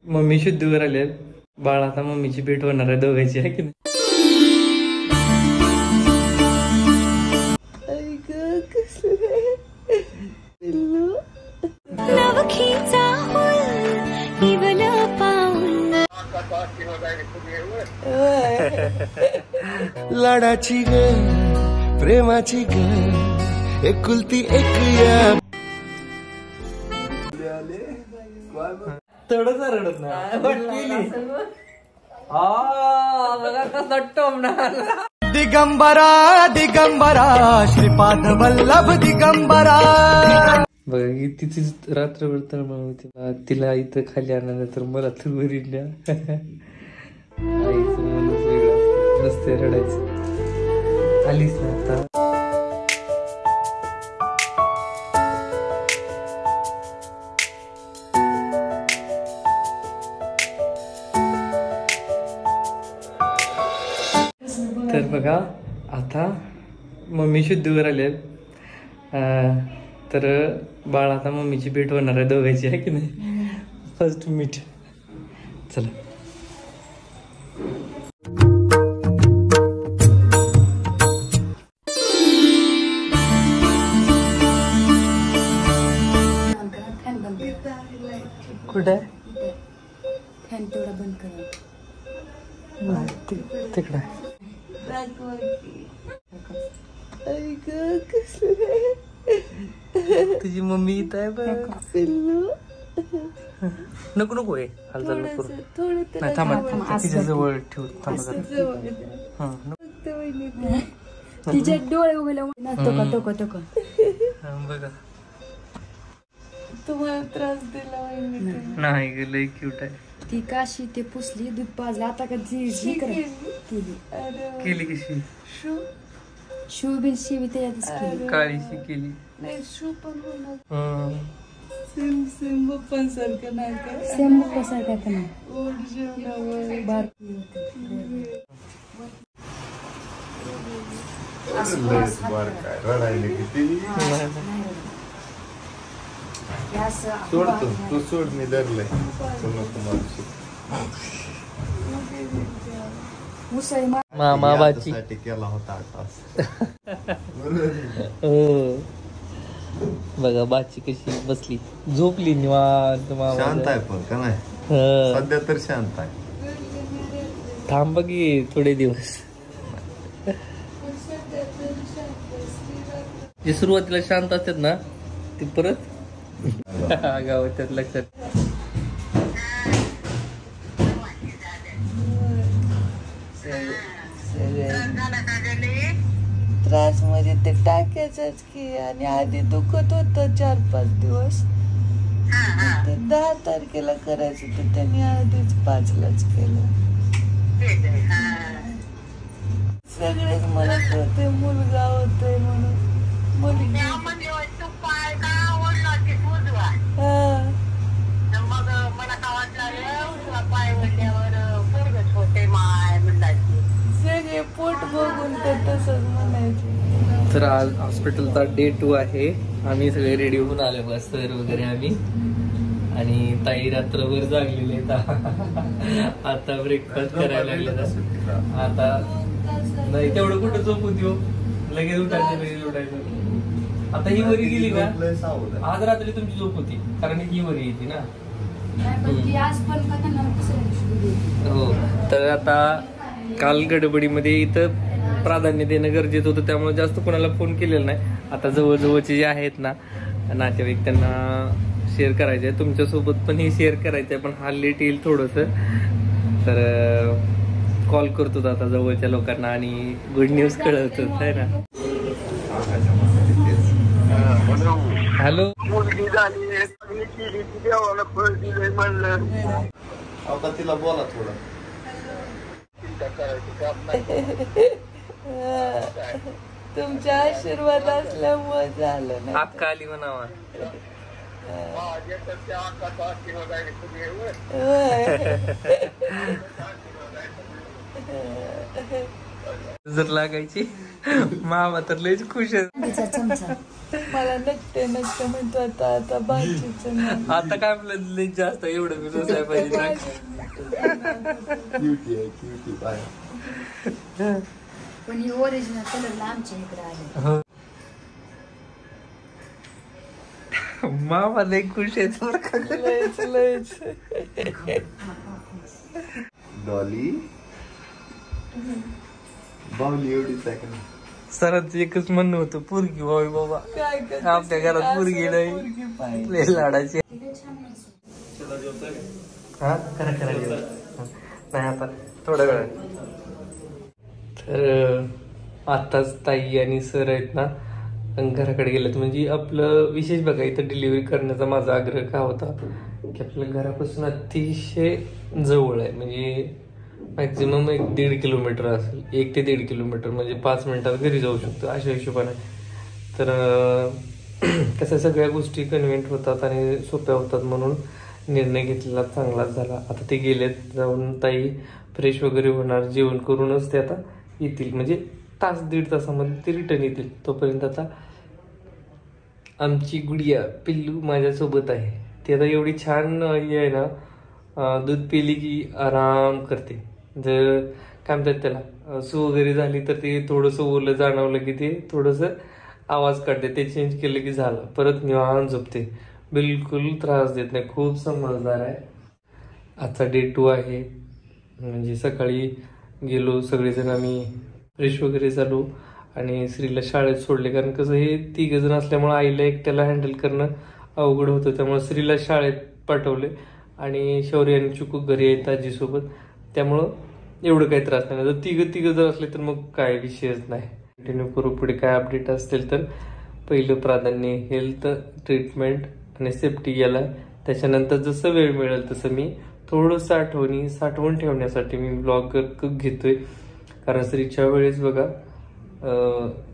Mummy शुद्धीवर आले. बाळ आता मम्मीची भेट होणार आहे दोघांची, आहे की नाही? लाडाची ग प्रेमाची ग एकुलती एक या. थोडंच रडत नाही. दिगंबरा दिगंबरा श्रीपाद वल्लभ दिगंबरा. बघा की तिची रात्रभर तळमळ होती. तिला इथं खाली आणलं तर मला तर वरी न्या. आईचं मनच वेगळं नसते, रडायचं. आलीच ना आता. तर बघा आता मम्मी शुद्धीवर आले. तर बाळ आता मम्मीची भेट होणार आहे दोघांची, आहे की नाही? First meet. चला. कुठे फॅन तेवढा बंद करा. तिकडे तुझी मम्मी इथं आहे बघ. नको नको आहे हालचाल नको नाही. थांबा तिच्या जवळ ठेव. थांबा तिचे डोळे उघडले बघा. तुम्हाला त्रास दिला नाही ग, लई क्यूट आहे. ती काशी ते पुसली, दूध पाजलं. आता का केली कशी? शू बिन शिवी त्याच्यातच केली. काळीशी केली. नाही शू पण होणार. सेम पप्पासारखं का नाही. बारकी सोडतो तू, सोड मी धरलंय. मामा बाची केला होता. हो बघा बाची कशी बसली, झोपली निवांत. शांत आहे पण का नाही? सध्या तर शांत आहे. थांब की थोडे दिवस. जे सुरुवातीला शांत असतात ना ते परत गावात लक्षात. त्रास म्हणजे ते टाक्याचाच की. आणि आधी दुखत होत 4-5 दिवस. ते 10 तारखेला करायचं तर त्यांनी आधीच 5लाच केलं. सगळेच म्हणत होते मुलगा होतोय म्हणून. मुलगी सगळे पोट बघून तर तसंच म्हणायचे. तर आज हॉस्पिटलचा डे 2 आहे. आम्ही सगळे रेडी होऊन आले बस, सर वगैरे आम्ही. आणि ताई रात्रभर जागलेले. आता ब्रेकफास्ट करायला लागले. आता नाही तेवढं कुठं झोपू देऊ, लगेच उठायचं. आता ही वरी गेली का? आज रात्री तुमची झोप होती कारण ही वरी येते ना. हो. तर आता काल गडबडीमध्ये इथं प्राधान्य देणं गरजेचं होतं, त्यामुळे जास्त कोणाला फोन केलेला नाही. आता जवळजवळचे जे आहेत ना नातेवाईक त्यांना शेअर करायचं आहे. तुमच्यासोबत पण हे शेअर करायचं आहे, पण हा लेट येईल थोडंसं. तर कॉल करतो आता जवळच्या लोकांना आणि गुड न्यूज कळवतो, आहे ना. हॅलो. आता तिला बोला थोडं. तुमच्या आशीर्वाद असल्यामुळे झालं ना. अक्का आली म्हणावा. जर लागायची मामा तर लयच खुश आहे. मला नटते ट्रेनच का म्हणतो आता आता भाजीचं नाही. आता काय आपलं लई जास्त एवढं मी आहे पाहिजे ना. क्युटी आहे क्युटी पाय. पण ही ओरिजिनल कलरला आमच्या इकडे आले. मामा लई खुश आहे बरं का. लयच लयच. डॉली बावली एवढीच आहे का. सरांचं एकच म्हणणं होतं पोरगी व्हावी बाबा. काय करते? आपल्या घरात पोरगी नाही. पोरगी पाहिजे. लय लाडाची. हा करा करा जेवण. नाही आता थोड्या वेळात. तर आताच ताई आणि सर आहेत ना घराकडे गेलेत. म्हणजे आपलं विशेष बघा इथं डिलिव्हरी करण्याचा माझा आग्रह का होता की आपल्या घरापासून अतिशय जवळ आहे. म्हणजे मॅक्झिमम 1-1.5 किलोमीटर असेल. 1 ते 1.5 किलोमीटर म्हणजे 5 मिनिटात घरी जाऊ शकतो अशा हिशोबाने. तर कसं सगळ्या गोष्टी कन्व्हिनियंट होतात आणि सोप्या होतात म्हणून निर्णय घेतलेला चांगलाच झाला. आता ते गेलेत जाऊन ताई फ्रेश वगैरे होणार जेवण करूनच ते आता येतील. म्हणजे 1-1.5 तासामध्ये ते रिटर्न येतील. तोपर्यंत आता आमची गुडिया पिल्लू माझ्यासोबत आहे. ती आता एवढी छान ही आहे ना दूध पिली की आराम करते. जर काय म्हणतात त्याला सू वगैरे झाली तर ते थोडंसं ओलं जाणवलं की ते थोडंसं आवाज काढते. ते चेंज केलं की झालं परत निवांत झोपते. बिलकुल त्रास देत नाही. खूप समजदार आहे. आजचा डे 2 आहे. म्हणजे सकाळी गेलो सगळेजण आम्ही फ्रेश वगैरे झालो आणि श्रीला शाळेत सोडले. कारण कसं हे 3 जण असल्यामुळे आईला एकट्याला हँडल करणं अवघड होतं. त्यामुळे श्रीला शाळेत पाठवले आणि शौर्य आणि चुकू घरी आहेत आजीसोबत. त्यामुळं एवढं काही त्रास नाही. जर तिघं जर असले तर मग काय विषयच नाही. कंटिन्यू करू. पुढे काय अपडेट असतील तर पहिलं प्राधान्य हेल्थ ट्रीटमेंट आणि सेफ्टी याला. त्याच्यानंतर जसं वेळ मिळेल तसं मी थोडंसं साठवून ठेवण्यासाठी मी ब्लॉग घेतोय. कारण श्रीच्या वेळेस बघा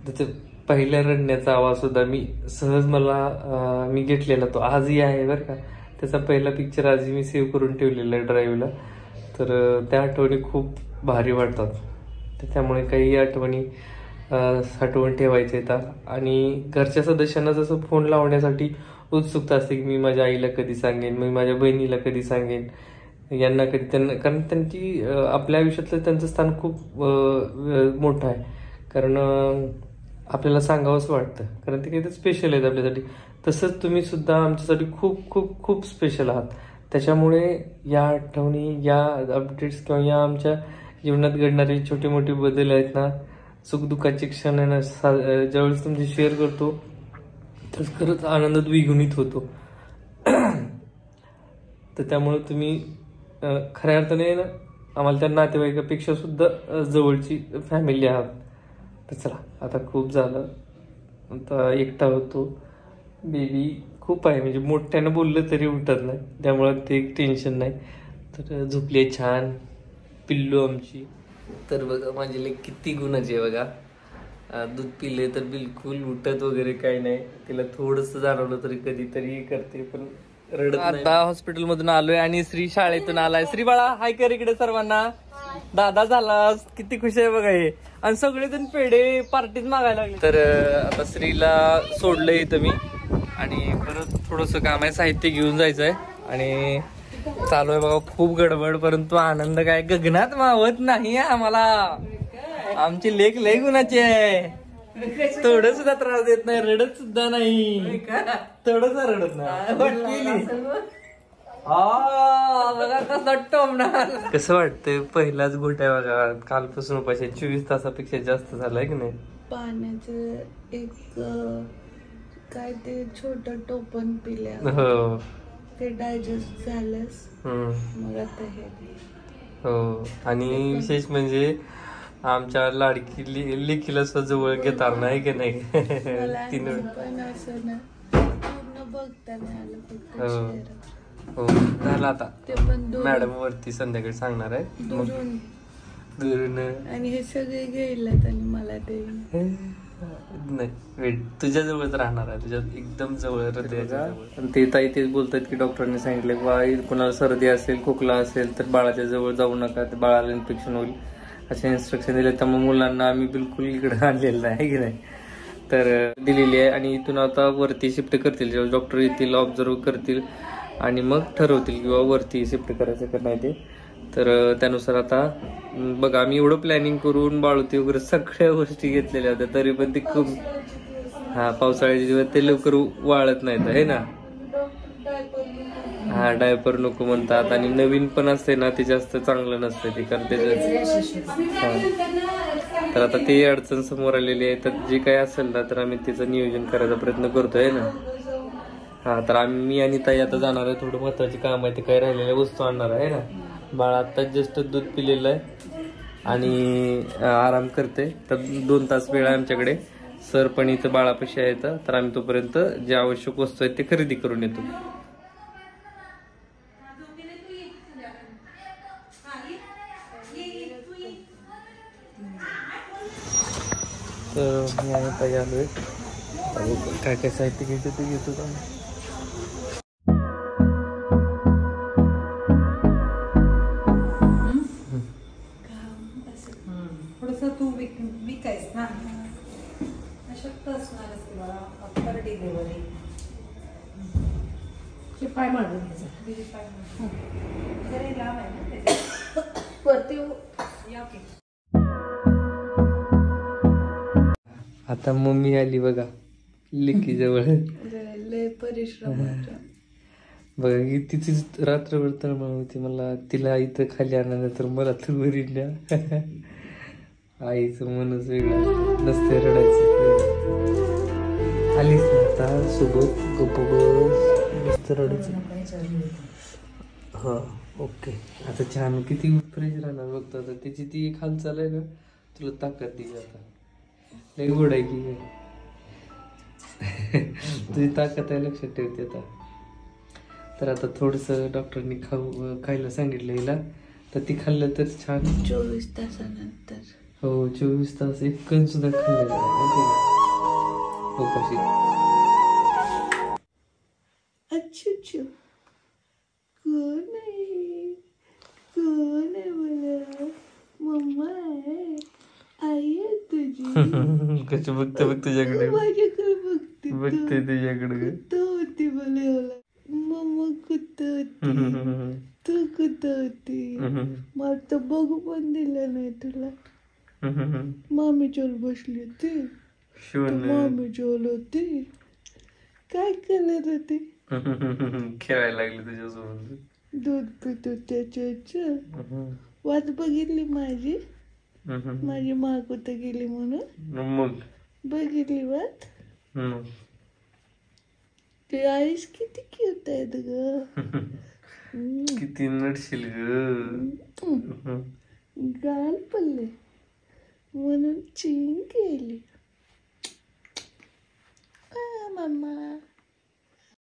त्याच्या पहिल्या रडण्याचा आवाज सुद्धा मी सहज मी घेतलेला तो आजही आहे बरं का. त्याचा पहिला पिक्चर आजही मी सेव्ह करून ठेवलेला आहे ड्राईव्हला. तर त्या आठवणी खूप भारी वाटतात. त्यामुळे काही आठवणी साठवून ठेवायच्या येतात. आणि घरच्या सदस्यांना जसं फोन लावण्यासाठी उत्सुकता असते की मी माझ्या आईला कधी सांगेन, मी माझ्या बहिणीला कधी सांगेन, यांना कधी त्यांना. कारण त्यांची आपल्या आयुष्यातलं त्यांचं स्थान खूप मोठं आहे. कारण आपल्याला सांगावंच वाटतं कारण ते काहीतरी स्पेशल आहेत आपल्यासाठी. तसंच तुम्ही सुद्धा आमच्यासाठी खूप खूप खूप स्पेशल आहात. त्याच्यामुळे या आठवणी या अपडेट्स किंवा या आमच्या जीवनात घडणारे छोटे मोठे बदल आहेत ना सुखदुःखाचे क्षण आहे ना ज्यावेळेस तुमची शेअर करतो तर खरंच आनंद द्विगुणित होतो. तर त्यामुळे तुम्ही खऱ्या अर्थाने ना आम्हाला त्या नातेवाईकापेक्षा सुद्धा जवळची फॅमिली आहात. तर चला आता खूप झालं. आता एकटा होतो. बेबी खूप आहे म्हणजे मोठ्यानं बोललं तरी उठत नाही. त्यामुळे ते एक टेन्शन नाही. तर झोपली आहे छान पिल्लू आमची. तर बघा माझी लेक किती गुणाची आहे बघा. दूध पिले तर बिलकुल उठत वगैरे काही नाही. तिला थोडंसं जाणवलं तरी कधीतरी करते पण रडत नाही. आता हॉस्पिटल मधून आलोय आणि श्री शाळेतून आलाय. श्री बाळा हाय कर इकडे सर्वांना. दादा झाला किती खुश आहे बघा हे. आणि सगळेजण पेढे पार्टीत मागायला लागले. तर आता श्रीला सोडलंय इथं मी आणि परत थोडस काम आहे साहित्य घेऊन जायचंय आणि चालू आहे बघा खूप गडबड. परंतु आनंद काय गगनात मावत नाही आम्हाला. आमची लेक लय गुणाची आहे. थोडं सुद्धा त्रास देत नाही. रडत सुद्धा नाही. थोडस रडत नाही. कसं वाटतंय पहिलाच गोट आहे बघा. कालपासून उपाशी 24 तासापेक्षा जास्त झालाय की नाही. पाण्याचं एक काय ते छोट टोपण पिल्या हो ते डायजेस्ट झालंस मग आता हे. हो आणि विशेष म्हणजे आमच्या लाडकी लेकीला जवळ घेता नाही की नाही. तिनं पण असं ना पूर्ण बघता नाही आलं फक्त चेहरा. हो झालं आता. ते पण मॅडम वरती संध्याकाळी सांगणार आहे दुरून. आणि हे सगळे गेलेत आणि मला ते नाही वेट तुझ्या जवळच राहणार आहे. तुझ्या एकदम जवळ हृदयाच्या. ते ताई तेच बोलतात की डॉक्टरांनी सांगितलं की बा कोणाला सर्दी असेल खोकला असेल तर बाळाच्या जवळ जाऊ नका. बाळाला इन्फेक्शन होईल असे इन्स्ट्रक्शन दिले. त्यामुळे मुलांना आम्ही बिलकुल इकडे आणलेलं आहे की नाही. तर दिलेली आहे आणि इथून आता वरती शिफ्ट करतील, जेव्हा डॉक्टर येतील ऑब्झर्व करतील आणि मग ठरवतील किंवा वरती शिफ्ट करायचं का नाही ते. तर त्यानुसार आता बघा आम्ही एवढं प्लॅनिंग करून बाळूती वगैरे सगळ्या गोष्टी घेतलेल्या होत्या तरी पण ते खूप पावसाळ्याच्या दिवस ते लवकर वाळत नाहीत आहे ना. डायपर नको म्हणतात आणि नवीन पण असते ना ते जास्त चांगलं नसतं ते, कारण तर आता ते अडचण समोर आलेली आहे. तर जे काही असेल ना तर आम्ही त्याचं नियोजन करायचा प्रयत्न करतोय ना. तर मी आणि ताई आता जाणार आहे, थोडं महत्वाचे काम आहे ते काही राहिलेल्या वस्तू आणणार आहे ना. बाळ आता जस्ट दूध पिलेलं आहे आणि आराम करते. तर 2 तास वेळ आहे आमच्याकडे. सर पण इथं बाळापाशी आहेत, तर आम्ही तोपर्यंत जे आवश्यक वस्तू आहेत ते खरेदी करून येतो. तर मी आणि ताई आलोय, काय काय साहित्य घ्यायचं ते घेतो का. तू विकायस ना अशक्त असणारच की बाळा. आफ्टर डिलिव्हरी पाय मारून घरी लांब आहे ना त्याच्या वरती या की. आता मम्मी आली बघा लिकी जवळ. लय परिश्रम बघा की तिची रात्रभर तळमळ होती, मला तिला इथं खाली आणलं तर मला तर वरी न्या. आईचं मनच वेगळं नसते, रडायचं. आलीच ना आता सोबत गप्प बस रडायचं. हा ओके. आता छान किती फ्रेश राहणार बघतो. आता त्याची ती एक हालचाल आहे ना, तुला ताकद दिली आता. लय गोड आहे की तुझी ताकद आहे, लक्षात ठेवते आता. तर आता थोडंसं डॉक्टरनी खायला सांगितलं हिला, तर ती खाल्लं तर छान. 24 तासानंतर. हो 24 तास एक कण सुद्धा खाल्लेलं नाही उपाशी. अच्छा कोण आहे मला. मम्मा आहे, आई आहे तुझी. कशी बघते तुझ्याकडे, माझ्याकडे बघते तुझ्याकडे. कुत्ता होती मला. मम्मा कुत्ता होती, तू कुत्ता होती. मला तर बघू पण दिलं नाही तुला. मामी चोल बसली होती, मामी चोल होती. काय करत होती, खेळायला लागली तुझ्यासोबत. दूध पित त्याच्या वाट बघितली माझी. माझी मा कुठं गेली म्हणून मग बघितली वाट. ते आईस किती क्यूट आहेत ग. किती नडशील ग. गाल पडले म्हणून चिंग केली. मम्मा